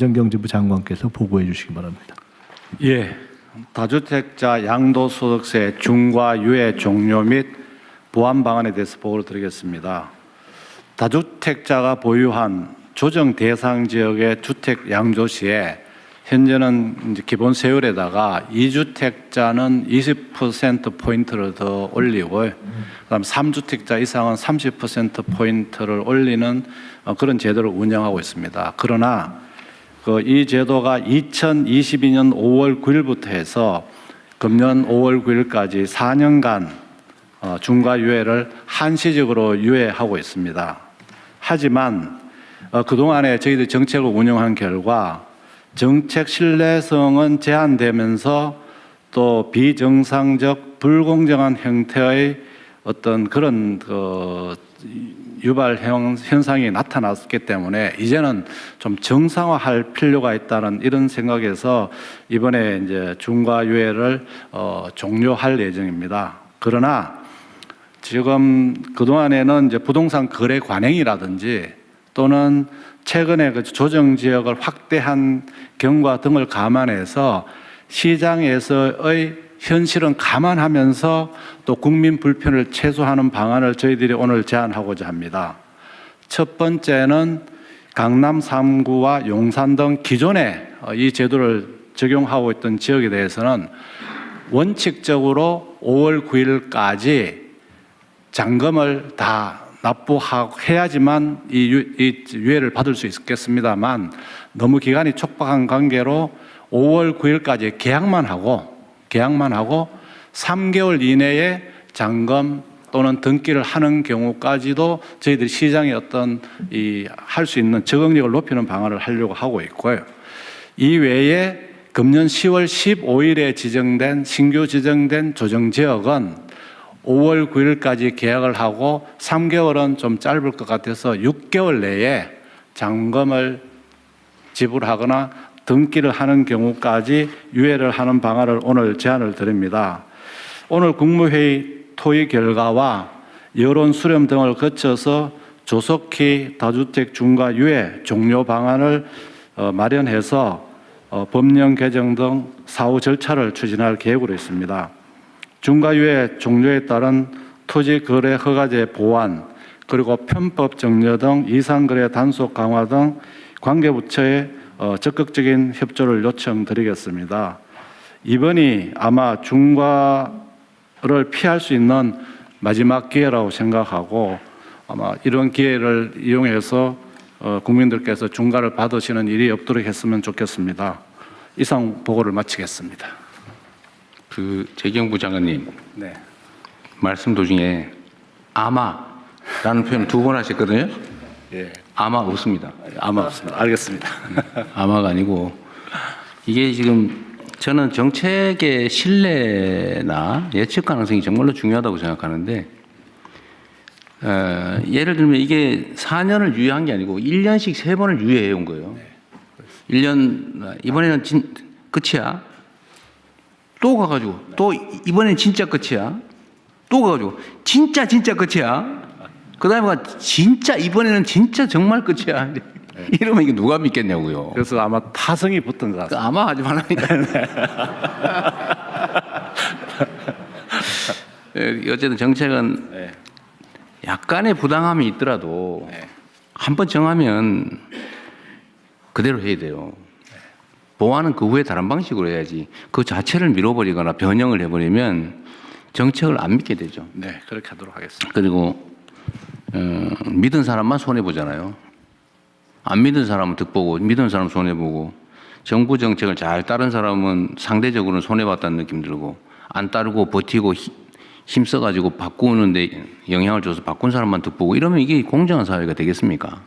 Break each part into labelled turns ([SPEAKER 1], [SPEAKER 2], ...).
[SPEAKER 1] 정경제부 장관께서 보고해 주시기 바랍니다.
[SPEAKER 2] 예, 다주택자 양도소득세 중과 유예 종료 및 보완 방안에 대해서 보고를 드리겠습니다. 다주택자가 보유한 조정 대상 지역의 주택 양도 시에 현재는 이제 기본 세율에다가 2주택자는 20% 포인트를 더 올리고, 그다음 3주택자 이상은 30% 포인트를 올리는 그런 제도를 운영하고 있습니다. 그러나 이 제도가 2022년 5월 9일부터 해서 금년 5월 9일까지 4년간 중과 유예를 한시적으로 유예하고 있습니다. 하지만 그동안에 저희들이 정책을 운영한 결과 정책 신뢰성은 제한되면서 또 비정상적 불공정한 형태의 어떤 그런 유발 현상이 나타났기 때문에 이제는 좀 정상화할 필요가 있다는 이런 생각에서 이번에 이제 중과 유예를 종료할 예정입니다. 그러나 지금 그동안에는 이제 부동산 거래 관행이라든지 또는 최근에 그 조정 지역을 확대한 경과 등을 감안해서 시장에서의 현실은 감안하면서 또 국민 불편을 최소화하는 방안을 저희들이 오늘 제안하고자 합니다. 첫 번째는 강남 3구와 용산 등 기존에 이 제도를 적용하고 있던 지역에 대해서는 원칙적으로 5월 9일까지 잔금을 다 납부해야지만 이 유예를 받을 수 있겠습니다만 너무 기간이 촉박한 관계로 5월 9일까지 계약만 하고 3개월 이내에 잔금 또는 등기를 하는 경우까지도 저희들이 시장에 어떤 할 수 있는 적응력을 높이는 방안을 하려고 하고 있고요. 이 외에 금년 10월 15일에 신규 지정된 조정 지역은 5월 9일까지 계약을 하고 3개월은 좀 짧을 것 같아서 6개월 내에 잔금을 지불하거나 등기를 하는 경우까지 유예를 하는 방안을 오늘 제안을 드립니다. 오늘 국무회의 토의 결과와 여론 수렴 등을 거쳐서 조속히 다주택 중과 유예 종료 방안을 마련해서 법령 개정 등 사후 절차를 추진할 계획으로 있습니다. 중과 유예 종료에 따른 토지 거래 허가제 보완 그리고 편법 정려 등 이상거래 단속 강화 등 관계부처의 적극적인 협조를 요청드리겠습니다. 이번이 아마 중과를 피할 수 있는 마지막 기회라고 생각하고 아마 이런 기회를 이용해서 국민들께서 중과를 받으시는 일이 없도록 했으면 좋겠습니다. 이상 보고를 마치겠습니다.
[SPEAKER 3] 재경부 장관님,
[SPEAKER 2] 네.
[SPEAKER 3] 말씀 도중에 아마라는 표현 2번 하셨거든요.
[SPEAKER 2] 예.
[SPEAKER 3] 아마 없습니다.
[SPEAKER 2] 아마 없습니다. 알겠습니다.
[SPEAKER 3] 아마가 아니고 이게 지금 저는 정책의 신뢰나 예측 가능성이 정말로 중요하다고 생각하는데 예를 들면 이게 4년을 유예한 게 아니고 1년씩 3번을 유예해 온 거예요. 1년 이번에는 끝이야. 또 가가지고 또 이번엔 진짜 끝이야. 또 가가지고 진짜 끝이야. 그다음에 진짜 이번에는 진짜 정말 끝이야. 네. 이러면 이게 누가 믿겠냐고요.
[SPEAKER 2] 그래서 아마 타성이 붙은 것 같습니다.
[SPEAKER 3] 아마 하지 말라니까. 어쨌든 정책은 약간의 부당함이 있더라도 한번 정하면 그대로 해야 돼요. 보완은 그 후에 다른 방식으로 해야지 그 자체를 밀어버리거나 변형을 해버리면 정책을 안 믿게 되죠.
[SPEAKER 2] 네, 그렇게 하도록 하겠습니다.
[SPEAKER 3] 그리고 믿은 사람만 손해보잖아요. 안 믿은 사람은 득보고 믿은 사람은 손해보고 정부 정책을 잘 따른 사람은 상대적으로는 손해봤다는 느낌 들고 안 따르고 버티고 힘써가지고 바꾸는데 영향을 줘서 바꾼 사람만 득보고 이러면 이게 공정한 사회가 되겠습니까?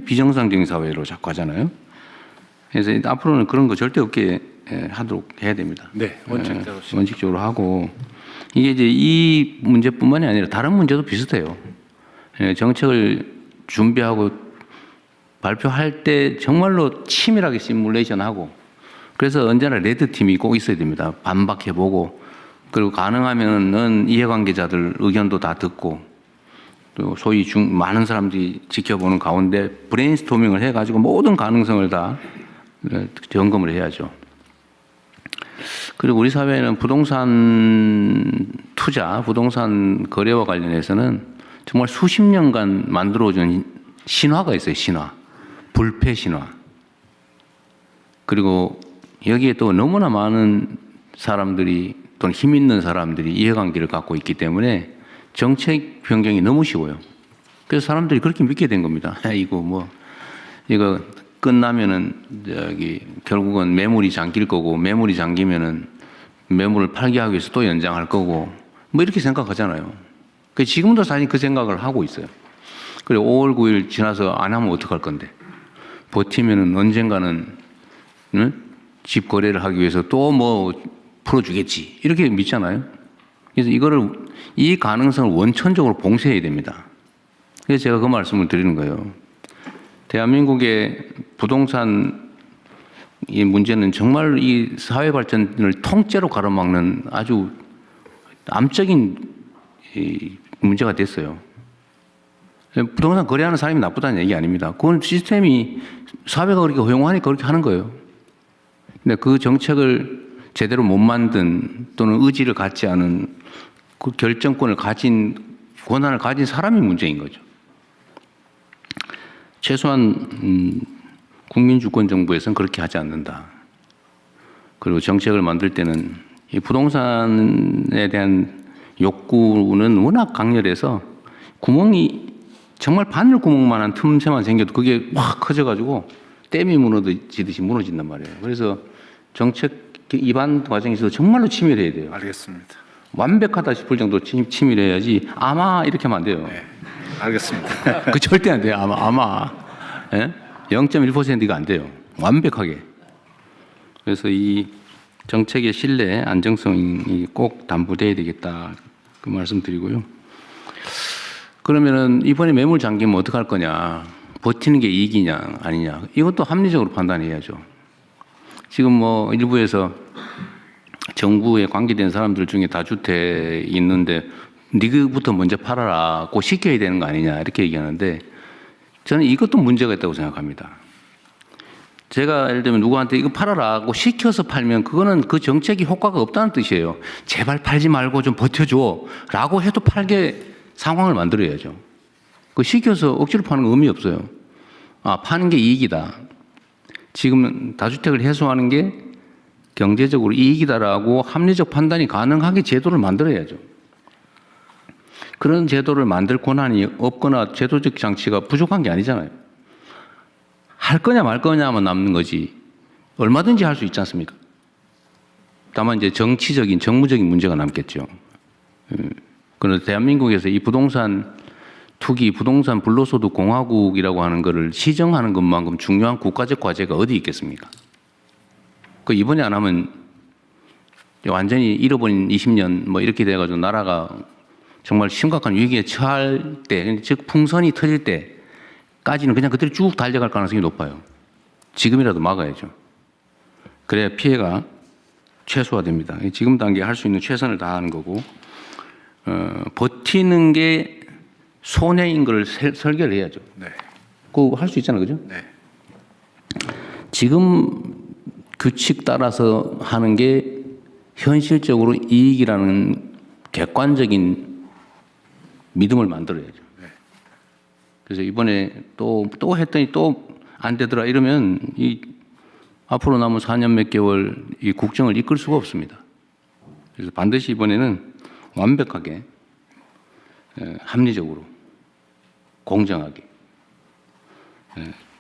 [SPEAKER 3] 비정상적인 사회로 자꾸 하잖아요. 그래서 앞으로는 그런 거 절대 없게 하도록 해야 됩니다.
[SPEAKER 2] 네,
[SPEAKER 3] 원칙적으로 하고 이게 이제 이 문제뿐만이 아니라 다른 문제도 비슷해요. 정책을 준비하고 발표할 때 정말로 치밀하게 시뮬레이션하고 그래서 언제나 레드팀이 꼭 있어야 됩니다. 반박해보고 그리고 가능하면은 이해관계자들 의견도 다 듣고 또 소위 많은 사람들이 지켜보는 가운데 브레인스토밍을 해가지고 모든 가능성을 다 점검을 해야죠. 그리고 우리 사회는 부동산 투자, 부동산 거래와 관련해서는 정말 수십 년간 만들어준 신화가 있어요. 신화. 불패 신화. 그리고 여기에 또 너무나 많은 사람들이 또는 힘 있는 사람들이 이해관계를 갖고 있기 때문에 정책 변경이 너무 쉬워요. 그래서 사람들이 그렇게 믿게 된 겁니다. 이거 끝나면은 결국은 매물이 잠길 거고, 매물이 잠기면은 매물을 팔게 하기 위해서 또 연장할 거고, 뭐 이렇게 생각하잖아요. 지금도 사실 그 생각을 하고 있어요. 그리고 5월 9일 지나서 안 하면 어떡할 건데. 버티면은 언젠가는, 응? 집 거래를 하기 위해서 또 뭐 풀어주겠지. 이렇게 믿잖아요. 그래서 이 가능성을 원천적으로 봉쇄해야 됩니다. 그래서 제가 그 말씀을 드리는 거예요. 대한민국의 부동산 이 문제는 정말 이 사회 발전을 통째로 가로막는 아주 암적인 문제가 됐어요. 부동산 거래하는 사람이 나쁘다는 얘기 아닙니다. 그건 시스템이 사회가 그렇게 허용하니까 그렇게 하는 거예요. 근데 그 정책을 제대로 못 만든 또는 의지를 갖지 않은 그 결정권을 권한을 가진 사람이 문제인 거죠. 최소한 국민주권정부에서는 그렇게 하지 않는다. 그리고 정책을 만들 때는 이 부동산에 대한 욕구는 워낙 강렬해서 구멍이 정말 바늘 구멍만한 틈새만 생겨도 그게 확 커져가지고 댐이 무너지듯이 무너진단 말이에요. 그래서 정책 입안 과정에서 정말로 치밀해야 돼요.
[SPEAKER 2] 알겠습니다.
[SPEAKER 3] 완벽하다 싶을 정도로 치밀해야지 아마 이렇게 하면 안 돼요.
[SPEAKER 2] 네, 알겠습니다.
[SPEAKER 3] 그 절대 안 돼요. 아마. 예? 0.1%가 안 돼요. 완벽하게. 그래서 이 정책의 신뢰, 안정성이 꼭 담보돼야 되겠다. 그 말씀 드리고요. 그러면은 이번에 매물 잠기면 어떡할 거냐. 버티는 게 이익이냐, 아니냐. 이것도 합리적으로 판단해야죠. 지금 뭐 일부에서 정부에 관계된 사람들 중에 다주택 있는데 니그부터 먼저 팔아라고 시켜야 되는 거 아니냐 이렇게 얘기하는데 저는 이것도 문제가 있다고 생각합니다. 제가 예를 들면 누구한테 이거 팔아라고 시켜서 팔면 그거는 그 정책이 효과가 없다는 뜻이에요. 제발 팔지 말고 좀 버텨줘 라고 해도 팔게 상황을 만들어야죠. 그 시켜서 억지로 파는 거 의미 없어요. 파는 게 이익이다. 지금 다주택을 해소하는 게 경제적으로 이익이다라고 합리적 판단이 가능하게 제도를 만들어야죠. 그런 제도를 만들 권한이 없거나 제도적 장치가 부족한 게 아니잖아요. 할 거냐 말 거냐만 남는 거지 얼마든지 할 수 있지 않습니까? 다만 이제 정치적인 정무적인 문제가 남겠죠. 그런데 대한민국에서 이 부동산 투기, 부동산 불로소득 공화국이라고 하는 것을 시정하는 것만큼 중요한 국가적 과제가 어디 있겠습니까? 그 이번에 안 하면 완전히 잃어버린 20년 뭐 이렇게 돼가지고 나라가 정말 심각한 위기에 처할 때, 즉 풍선이 터질 때까지는 그냥 그대로 쭉 달려갈 가능성이 높아요. 지금이라도 막아야죠. 그래야 피해가 최소화됩니다. 지금 단계에 할 수 있는 최선을 다하는 거고, 버티는 게 손해인 걸 설계를 해야죠.
[SPEAKER 2] 네.
[SPEAKER 3] 그거 할 수 있잖아요, 그죠?
[SPEAKER 2] 네.
[SPEAKER 3] 지금 규칙 따라서 하는 게 현실적으로 이익이라는 객관적인 믿음을 만들어야죠.
[SPEAKER 2] 네.
[SPEAKER 3] 그래서 이번에 또 했더니 또 안 되더라 이러면 앞으로 남은 4년 몇 개월 이 국정을 이끌 수가 없습니다. 그래서 반드시 이번에는 완벽하게 합리적으로 공정하게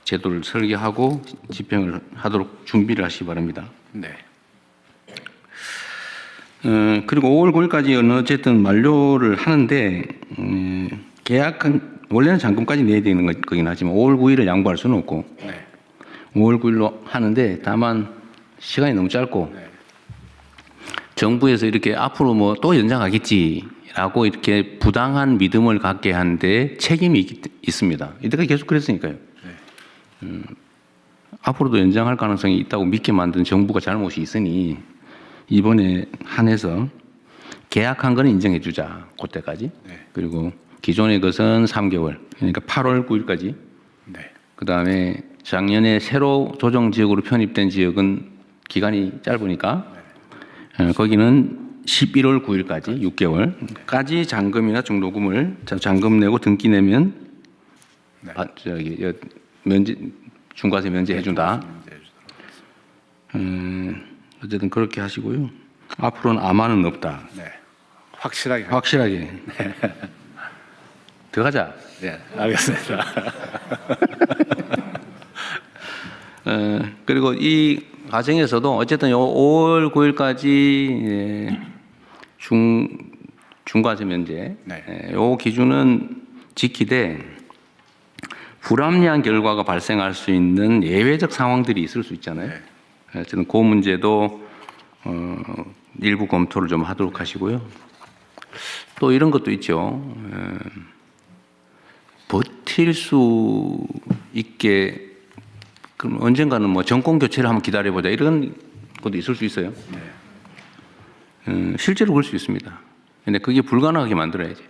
[SPEAKER 3] 제도를 설계하고 집행을 하도록 준비를 하시기 바랍니다.
[SPEAKER 2] 네.
[SPEAKER 3] 그리고 5월 9일까지 어쨌든 만료를 하는데 계약한 원래는 잔금까지 내야 되는 거긴 하지만 5월 9일을 양보할 수는 없고
[SPEAKER 2] 네.
[SPEAKER 3] 5월 9일로 하는데 다만 시간이 너무 짧고
[SPEAKER 2] 네.
[SPEAKER 3] 정부에서 이렇게 앞으로 뭐 또 연장하겠지라고 이렇게 부당한 믿음을 갖게 하는데 책임이 있습니다. 이때까지 계속 그랬으니까요.
[SPEAKER 2] 네.
[SPEAKER 3] 앞으로도 연장할 가능성이 있다고 믿게 만든 정부가 잘못이 있으니 이번에 한해서 계약한 거는 인정해 주자. 그때까지.
[SPEAKER 2] 네.
[SPEAKER 3] 그리고 기존의 것은 3개월. 그러니까 8월 9일까지.
[SPEAKER 2] 네.
[SPEAKER 3] 그다음에 작년에 새로 조정 지역으로 편입된 지역은 기간이 짧으니까 거기는 11월 9일까지 6개월까지 잔금이나 중도금을 잔금 내고 등기 내면 면제 중과세 면제해 준다. 어쨌든 그렇게 하시고요. 앞으로는 아마는 없다.
[SPEAKER 2] 네. 확실하게.
[SPEAKER 3] 확실하게. 들어가자.
[SPEAKER 2] 네, 알겠습니다.
[SPEAKER 3] 그리고 이 과정에서도 어쨌든 요 5월 9일까지 중과세 면제
[SPEAKER 2] 네.
[SPEAKER 3] 요 기준은 지키되 불합리한 결과가 발생할 수 있는 예외적 상황들이 있을 수 있잖아요.
[SPEAKER 2] 네.
[SPEAKER 3] 어쨌든 그 문제도 일부 검토를 좀 하도록 하시고요. 또 이런 것도 있죠. 버틸 수 있게 그럼 언젠가는 뭐 정권 교체를 한번 기다려보자 이런 것도 있을 수 있어요. 실제로 그럴 수 있습니다. 근데 그게 불가능하게 만들어야지.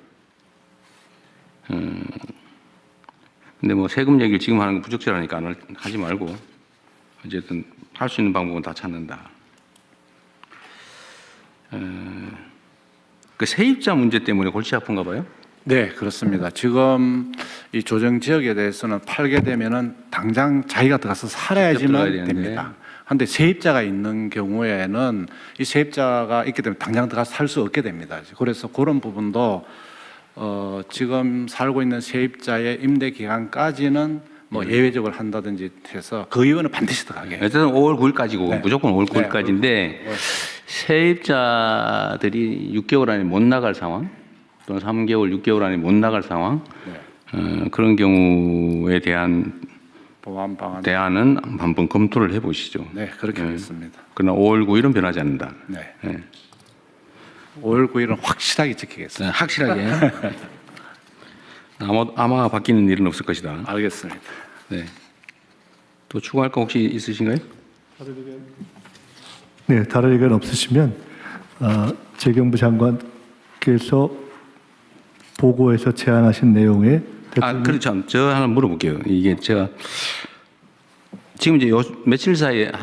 [SPEAKER 3] 근데 뭐 세금 얘기를 지금 하는 건 부적절하니까 하지 말고 어쨌든 할 수 있는 방법은 다 찾는다. 그 세입자 문제 때문에 골치 아픈가 봐요.
[SPEAKER 2] 네, 그렇습니다. 지금 이 조정 지역에 대해서는 팔게 되면은 당장 자기가 들어가서
[SPEAKER 3] 들어가야
[SPEAKER 2] 살아야지만
[SPEAKER 3] 되는데.
[SPEAKER 2] 됩니다. 그런데 세입자가 있는 경우에는 이 세입자가 있기 때문에 당장 들어가서 살 수 없게 됩니다. 그래서 그런 부분도 지금 살고 있는 세입자의 임대 기간까지는 뭐 예외적으로 한다든지 해서 그 이유는 반드시 들어가게.
[SPEAKER 3] 어쨌든 5월 9일까지고
[SPEAKER 2] 네.
[SPEAKER 3] 무조건 5월
[SPEAKER 2] 네,
[SPEAKER 3] 9일까지인데 세입자들이 6개월 안에 못 나갈 상황 또는 3개월, 6개월 안에 못 나갈 상황 그런 경우에 대한
[SPEAKER 2] 보완 방안.
[SPEAKER 3] 대안은 한번 검토를 해보시죠.
[SPEAKER 2] 네, 그렇게 하겠습니다.
[SPEAKER 3] 그러나 5월 9일은 변하지 않는다.
[SPEAKER 2] 네.
[SPEAKER 3] 네.
[SPEAKER 2] 5월 9일은 확실하게 지키겠습니다.
[SPEAKER 3] 네, 확실하게. 아마 바뀌는 일은 없을 것이다.
[SPEAKER 2] 알겠습니다.
[SPEAKER 3] 네. 또 추가할 거 혹시 있으신가요?
[SPEAKER 1] 네, 다른 의견 없으시면 재경부 장관께서 보고에서 제안하신 내용에
[SPEAKER 3] 그렇죠. 저 하나 물어볼게요. 이게 제가 지금 이제 며칠 사이에 한